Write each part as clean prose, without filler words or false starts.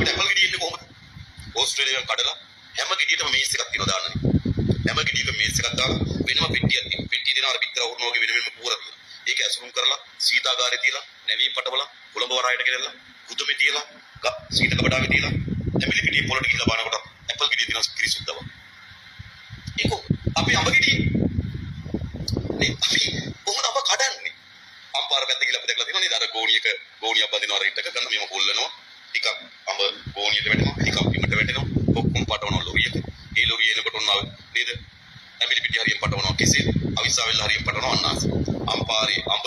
අපිට ඇපල් ගෙඩිය ඉන්නේ කොහොමද? ඕස්ට්‍රේලියාවෙන් කඩලා හැම ගෙඩියටම මේස් එකක් තියෙනවා දාන්නනේ. හැම ගෙඩියක මේස් එකක් දාලා වෙනම පෙට්ටියක් තියෙනවා. පෙට්ටිය දෙනවා අර පිටර වුණා වගේ වෙන වෙනම පූරා තියෙනවා. ඒක ඇසුරුම් කරලා සීතාගාරේ තියලා නැවී පටවල කොළඹ වරායට ගෙනල්ලා කුදුමේ තියලා සීතක බඩාවේ තියලා ඇඹිලි පිටියේ පොළට ගිහලා බලනකොට ඇපල් ගෙඩිය තියෙනවා කිරිසුද්දව. ඒක අපි අඹ ගෙඩිය නේ අපි කොහොමද අප කඩන්නේ? අම්පාර පැත්ත ගිහලා අපි දැකලා තියෙනවා නේද? අර ගෝණියක් බඳිනවා රෙට්ටක ගන්න මේව කොල්ලනවා. ටිකක් අඹ ගෝණියට වැටෙනවා. ටිකක් බිමට වැටෙනවා. ඔක්කොම පටවනවා ලොරියක. ඒ ලොරිය එනකොට ඔන්න නේද? ඇඹිලි පිටිය හරියෙන් පටවනවා කෙසේ අවිස්සාවෙල්ල හරියෙන් පටවනවා අන්නාසි. අම්පාරේ අඹ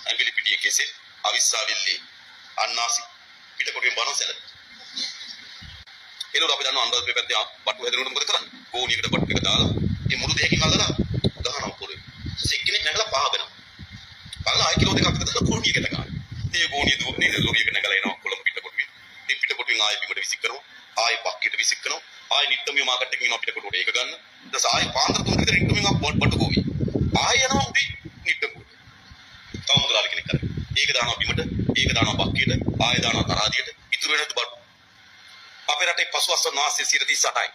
ඇඹිලි පිටිය කෙසේ අවිස්සාවෙල්ලේ අන්නාසි පිටකොටියෙන් බනෝ සැලද. ඒනොත් අපි දන්නවා අන්දාස් මේ පැත්තේ බට්ටු හැදෙනකොට මොකද කරන්නේ? ගෝණියකට බට්ටු එක දාලා මේ මුළු දෙකකින් අල්ලලා ගහනවා පොරේ. එක්කෙනෙක් නැගලා පාගනවා. බලලා ආයි කිලෝ දෙකක් දාලා ගෝණියකට ගන්නවා. ඒ ගෝණිය දුවන්නේ ලොරියක නැගලා එනවා කොළඹ පිටකොටුවේ. මේ පිටකොටුවෙන් ආයි බිමට විසික් කරනවා. ආයි බක්කෙට විසික් කරනවා. ආයි නිට්ටමිය මාකට් එකකින් යනවා පිටකොටුවට ඒක ගන්න. ඊට පස්සේ ආයි පාන්දර තුන විතර නිට්ටමිය බට්ටු ගෝවි. ආයි යනවා උඩි නිට්ටකුවට. තව මොකද කෙනෙක් කරන්නේ? ඒක දානවා බිමට, ඒක දානවා බක්කෙට, ආයි දානවා තරාදියට. ඉතුරු වෙනද බට්ටු. අපේ රටේ පසුවස්වන වාසිය 38යි.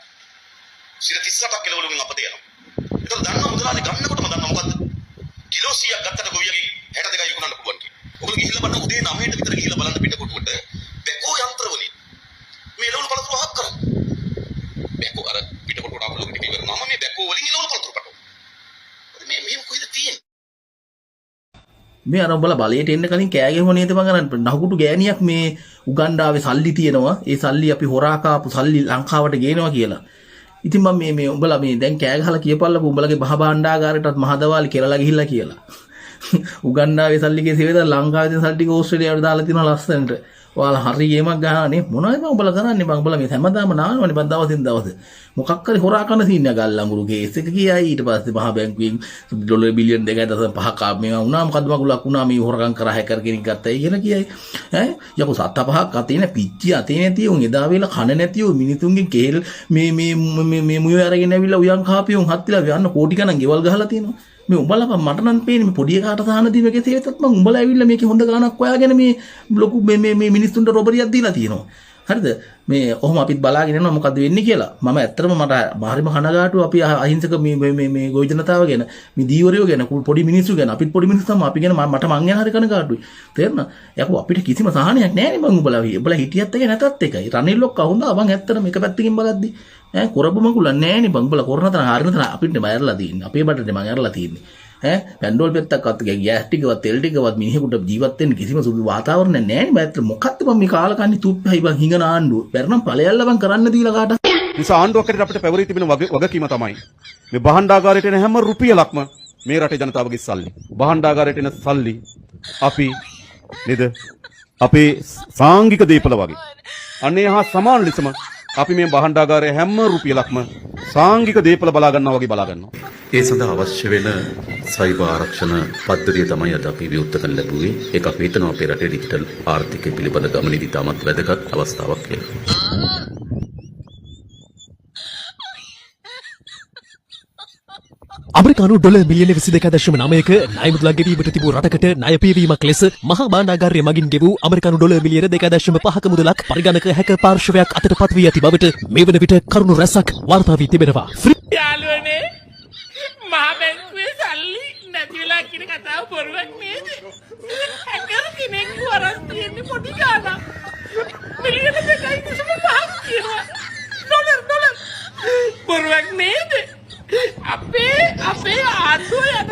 38ක් කිලෝ වලින් අපතේ යනවා. ඒතර දන්නවා මුදලාලි ගන්නකොටම දන්නවා මොකද්ද? කිලෝ 100ක් ගත්තට ගොවියගේ 62යි විකුණන්න පුළුවන් කියලා. ඔයගොල්ලෝ ගිහිල්ලා බලන්න උදේ 9ට විතර ගිහිල්ලා බලන්න පිටකොටුවට බැකෝ යන්ත්‍ර වලින් මේ එළවලු පළතුරු අහක් කරන්නේ. බැකෝ අර පිටකොටුවට අපලෝක ටික ඉවරනම මේ බැකෝ වලින් එළවලු පළතුරු පටවනවා. මේ කොහෙද තියෙන්නේ? මේ අර උඹලා බලයට එන්න කලින් කෑ ගැහුවා නේද මං අරන් නහුකුටු ගෑණියක් මේ උගන්ඩාවේ සල්ලි තියෙනවා. ඒ සල්ලි අපි හොරා කාපු සල්ලි ලංකාවට ගේනවා කියලා. ඉතින් මම මේ උඹලා මේ දැන් කෑ ගහලා කියපල්ලකෝ උඹලගේ මහ භාණ්ඩාගාරයටත් මහදවාලි කෙරලා ගිහිල්ලා කියලා. උගන්ඩාවේ සල්ලිගේ සේවද ලංකාවේ තියෙන සල්ලි ටික ඕස්ට්‍රේලියාවට දාලා තියෙනවා ලස්සනට. ඔයාලා හරි ගේමක් ගහනනේ මොනවද මම උඹලා කරන්නේ මම උඹලා මේ හැමදාම නානවනේ බන් දවසින් දවස. මොකක් හරි හොරා කරන සීන් එක ගල්ලඟුරු කේස් එක කියයි ඊට පස්සේ මහා බැංකුවෙන් ඩොලර් බිලියන් 2.5ක් මේවා වුණා මොකද්ද මගුලක් වුණා මේ හොරකම් කරා හැකර් කෙනෙක් ගත්තයි කියලා කියයි. ඈ යකෝ සත්ත පහක් අතේ නැ පිච්චි අතේ නැති උන් එදා වේලා කන නැති උන් මිනිතුන්ගේ කේල් මේ මුයෝ අරගෙන ඇවිල්ලා උයන් කාපිය උන් හත්තිලා යන්න කෝටි ගණන් ගෙවල් ගහලා තියෙනවා. මේ උඹලා මට නම් පේන්නේ මේ පොඩි එකාට සාහන දීම එකේ තේවෙතත් මම උඹලා ඇවිල්ලා මේකේ හොඳ ගාණක් හොයාගෙන මේ ලොකු මේ මිනිස්සුන්ට රොබරියක් දීලා තියෙනවා. හරිද? මේ ඔහොම අපිත් බලාගෙන යනවා මොකද්ද වෙන්නේ කියලා. මම ඇත්තටම මට හරිම කනගාටුව අපි අහිංසක මේ ගොවි ජනතාව ගැන, මේ දීවරයෝ ගැන, පොඩි මිනිස්සු ගැන. අපිත් පොඩි මිනිස්සු තමයි අපි ගැන මට මං ගැන හරි කනගාටුයි. තේරෙනවද? යකෝ අපිට කිසිම සාහනයක් නැහැ නේ මං උඹලා හිටියත් එක නැතත් එකයි. රනිල් ලොක්කා හොඳ මං ඇත්තටම එක පැත්තකින් බලද්දි ඈ කරබු මගුල නැහැ නේ මං උඹලා කරන තරම් හරින තරම් අපිට බයරලා තියෙන්නේ. අපේ බඩට මං ඇරලා තියෙන්නේ. පැන්ඩෝල් පෙත්තක්වත් ගෑස් ටිකවත් තෙල් ටිකවත් මිනිහෙකුට ජීවත් වෙන්න කිසිම සුදු වාතාවරණයක් නැහැ නේ මෑත් මොකක්ද මම මේ කාලකන්ණි තුප්පයි බං හිඟන ආණ්ඩුව පෙරනම් ඵලයල්ල බං කරන්න දීලා කාට නිසා ආණ්ඩුවකට අපිට පැවරී තිබෙන වගකීම තමයි මේ භාණ්ඩාගාරයට එන හැම රුපියලක්ම මේ රටේ ජනතාවගේ සල්ලි භාණ්ඩාගාරයට එන සල්ලි අපි නේද අපේ සාංගික දීපල වගේ අනේ හා සමාන ලෙසම අපි මේ භාණ්ඩාගාරයේ හැම රුපියලක්ම සාංගික දීපල බලා ගන්නවා වගේ බලා ගන්නවා. ඒ සඳහා අවශ්‍ය වෙන සයිබර් ආරක්ෂණ පද්ධතිය තමයි අද අපි විවෘත කරන්න ලැබුවේ. ඒක අපි හිතනවා අපේ රටේ ඩිජිටල් ආර්ථිකය පිළිබඳ ගමනේදී තාමත් වැදගත් අවස්ථාවක් කියලා. අමරිකානු ඩොලර් මිලියන 22.9ක ණය මුදලක් ගෙවීමට තිබූ රටකට ණය පියවීමක් ලෙස මහා භාණ්ඩාගාරය මගින් ගෙවූ අමරිකානු ඩොලර් මිලියන 2.5ක මුදලක් පරිගණක හැක පාර්ශවයක් අතටපත් වී ඇති බවට මේ වන විට කරුණු රැසක් වාර්තා වී තිබෙනවා. යාළුවනේ මහා බැංකුවේ සල්ලි නැති වෙලා කියන කතාව බොරුවක් නේද? හැකර් කෙනෙක් වරන් තියෙන්නේ පොඩි ගානක්. මිලියන 2.5ක් කියනවා. ඩොලර් බොරුවක් නේද? අපේ ආණ්ඩුව යන